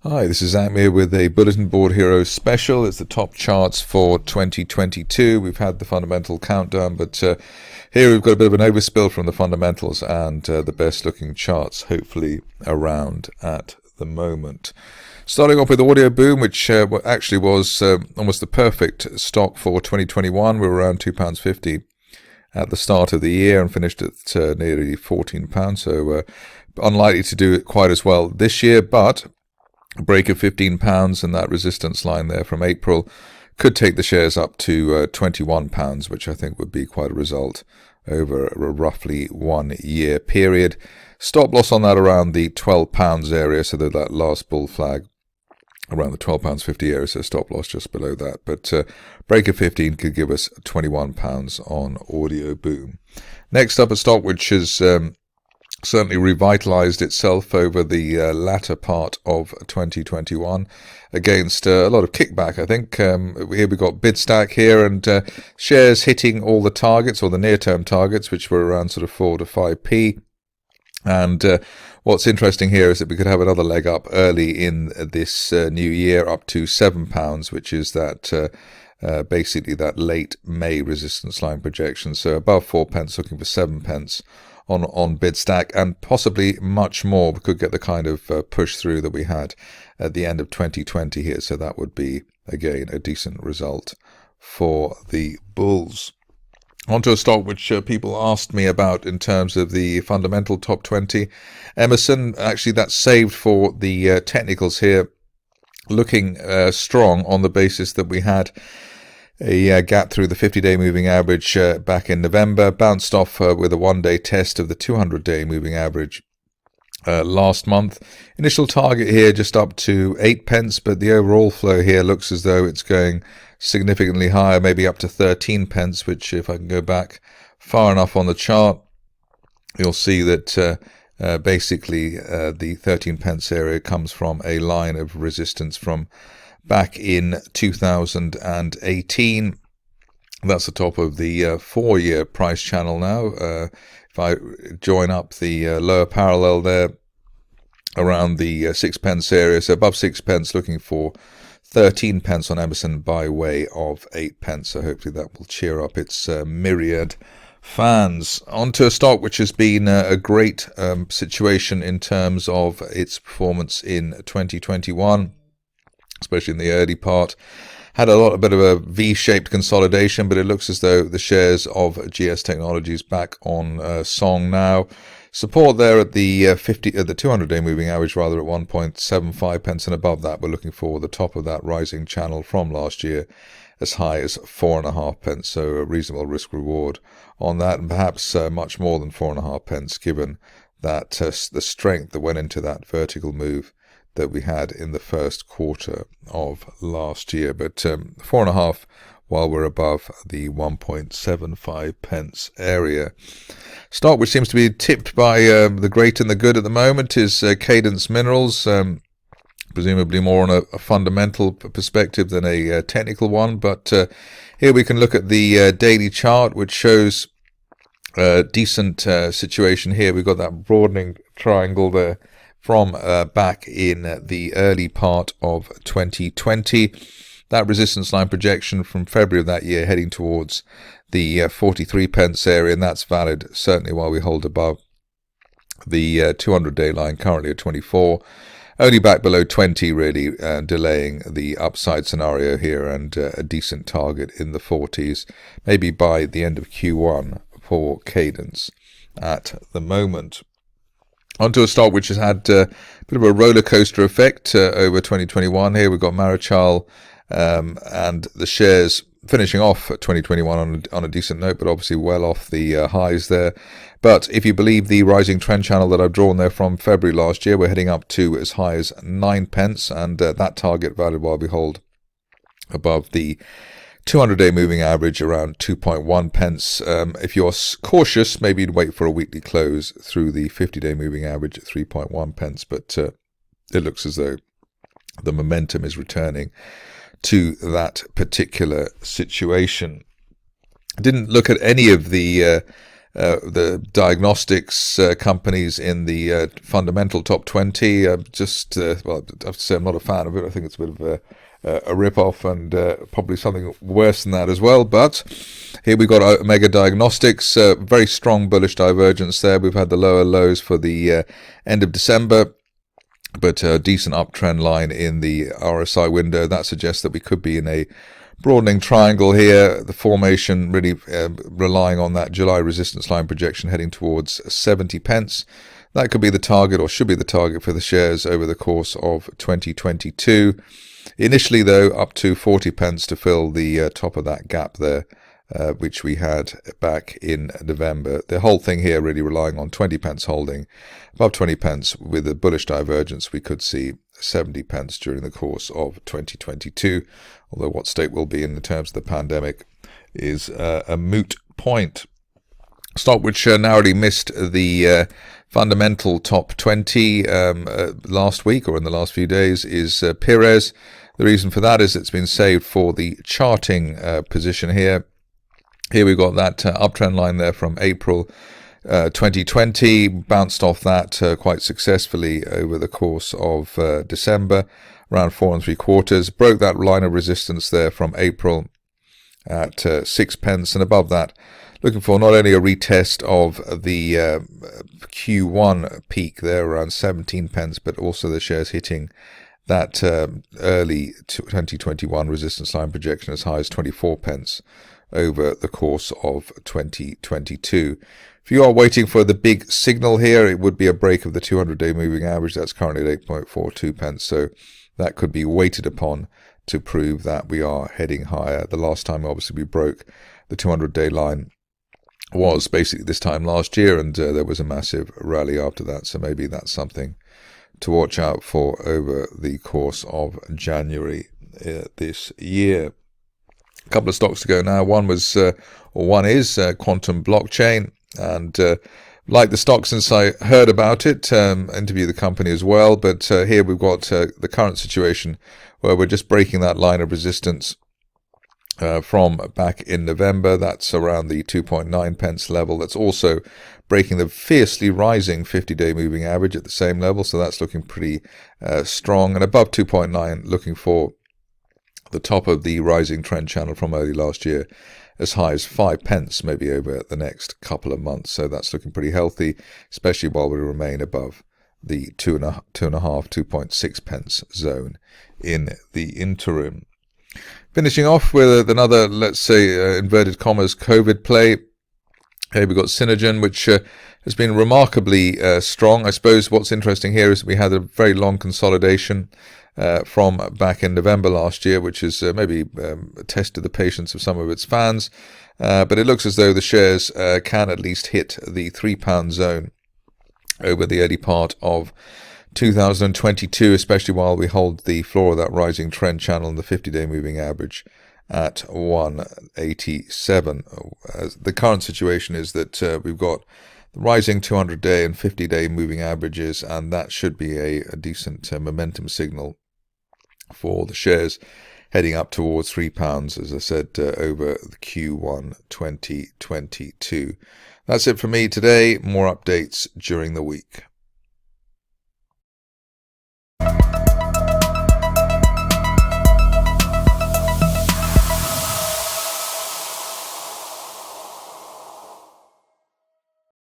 Hi, this is Zak Mir with a Bulletin Board Hero special. It's the top charts for 2022. We've had the fundamental countdown, but here we've got a bit of an overspill from the fundamentals and the best looking charts, hopefully, around at the moment. Starting off with Audioboom, which actually was almost the perfect stock for 2021. We were around £2.50 at the start of the year and finished at nearly £14. So unlikely to do it quite as well this year, but a break of £15 and that resistance line there from April could take the shares up to £21, which I think would be quite a result over a roughly 1 year period. Stop loss on that around the £12 area, so that last bull flag around the £12.50 area, so stop loss just below that. But break of 15 could give us £21 on Audioboom. Next up, a stock which has certainly revitalized itself over the latter part of 2021 against a lot of kickback, I think. Here we've got Bidstack here, and shares hitting all the targets, or the near-term targets, which were around sort of 4 to 5p. And what's interesting here is that we could have another leg up early in this new year, up to £7, which is that basically that late May resistance line projection. So above 4p, looking for 7p on Bidstack, and possibly much more. We could get the kind of push through that we had at the end of 2020 here. So that would be, again, a decent result for the bulls. Onto a stock which people asked me about in terms of the fundamental top 20. Emerson, actually that's saved for the technicals here, looking strong on the basis that we had a gap through the 50-day moving average back in November, bounced off with a one-day test of the 200-day moving average last month. Initial target here just up to 8p, but the overall flow here looks as though it's going significantly higher, maybe up to 13p, which, if I can go back far enough on the chart, you'll see that basically the 13p area comes from a line of resistance from back in 2018. That's the top of the 4-year price channel now. If I join up the lower parallel there around the 6p area, so above 6p, looking for 13p on Emerson by way of 8p. So hopefully that will cheer up its myriad fans. Onto a stock which has been a great situation in terms of its performance in 2021. Especially in the early part, had a bit of a V-shaped consolidation, but it looks as though the shares of GSTechnologies back on song now. Support there at the 200-day moving average, rather, at 1.75p, and above that, we're looking for the top of that rising channel from last year, as high as 4.5p. So a reasonable risk reward on that, and perhaps much more than 4.5p, given that the strength that went into that vertical move that we had in the first quarter of last year. But 4.5 while we're above the 1.75p area. Stock which seems to be tipped by the great and the good at the moment is Cadence Minerals, presumably more on a fundamental perspective than a technical one. But here we can look at the daily chart, which shows a decent situation here. We've got that broadening triangle there from back in the early part of 2020. That resistance line projection from February of that year heading towards the 43p area, and that's valid certainly while we hold above the 200-day line, currently at 24. Only back below 20, really, delaying the upside scenario here, and a decent target in the 40s, maybe by the end of Q1 for Cadence at the moment. Onto a stock which has had a bit of a roller coaster effect over 2021. Here we've got Marichal, and the shares finishing off 2021 on a decent note, but obviously well off the highs there. But if you believe the rising trend channel that I've drawn there from February last year, we're heading up to as high as 9p, and that target valid while we hold above the 200-day moving average around 2.1p. If you're cautious, maybe you'd wait for a weekly close through the 50-day moving average at 3.1p, but it looks as though the momentum is returning to that particular situation. I didn't look at any of the the diagnostics companies in the fundamental top 20. Well, I have to say I'm not a fan of it. I think it's a bit of a rip-off and probably something worse than that as well. But here we've got Omega Diagnostics, very strong bullish divergence there. We've had the lower lows for the end of December, but a decent uptrend line in the RSI window. That suggests that we could be in a broadening triangle here. The formation really relying on that July resistance line projection heading towards 70 pence. That could be the target, or should be the target, for the shares over the course of 2022. Initially, though, up to 40 pence to fill the top of that gap there, which we had back in November. The whole thing here really relying on 20 pence holding. Above 20 pence with a bullish divergence, we could see 70 pence during the course of 2022. Although what state will be in terms of the pandemic is a moot point. Stock which narrowly missed the fundamental top 20 last week, or in the last few days, is Pires. The reason for that is it's been saved for the charting position here. Here we've got that uptrend line there from April 2020, bounced off that quite successfully over the course of December, around 4 3/4, broke that line of resistance there from April at 6 pence, and above that looking for not only a retest of the Q1 peak there around 17 pence, but also the shares hitting that early 2021 resistance line projection as high as 24 pence over the course of 2022. If you are waiting for the big signal here, it would be a break of the 200-day moving average. That's currently at 8.42 pence, so that could be waited upon to prove that we are heading higher. The last time, obviously, we broke the 200-day line was basically this time last year, and there was a massive rally after that, so maybe that's something to watch out for over the course of January this year. A couple of stocks to go now. One is Quantum Blockchain, and like the stock since I heard about it, interviewed the company as well, but here we've got the current situation where we're just breaking that line of resistance from back in November. That's around the 2.9 pence level. That's also breaking the fiercely rising 50-day moving average at the same level, so that's looking pretty strong. And above 2.9, looking for the top of the rising trend channel from early last year, as high as 5 pence maybe over the next couple of months. So that's looking pretty healthy, especially while we remain above the 2.6 pence zone in the interim. Finishing off with another, let's say, inverted commas, COVID play. Here we've got Synairgen, which has been remarkably strong. I suppose what's interesting here is we had a very long consolidation from back in November last year, which has maybe tested the patience of some of its fans. But it looks as though the shares can at least hit the £3 zone over the early part of 2022, especially while we hold the floor of that rising trend channel and the 50-day moving average at 187. The current situation is that we've got the rising 200-day and 50-day moving averages, and that should be a decent momentum signal for the shares heading up towards £3, as I said, over the Q1 2022. That's it for me today. More updates during the week.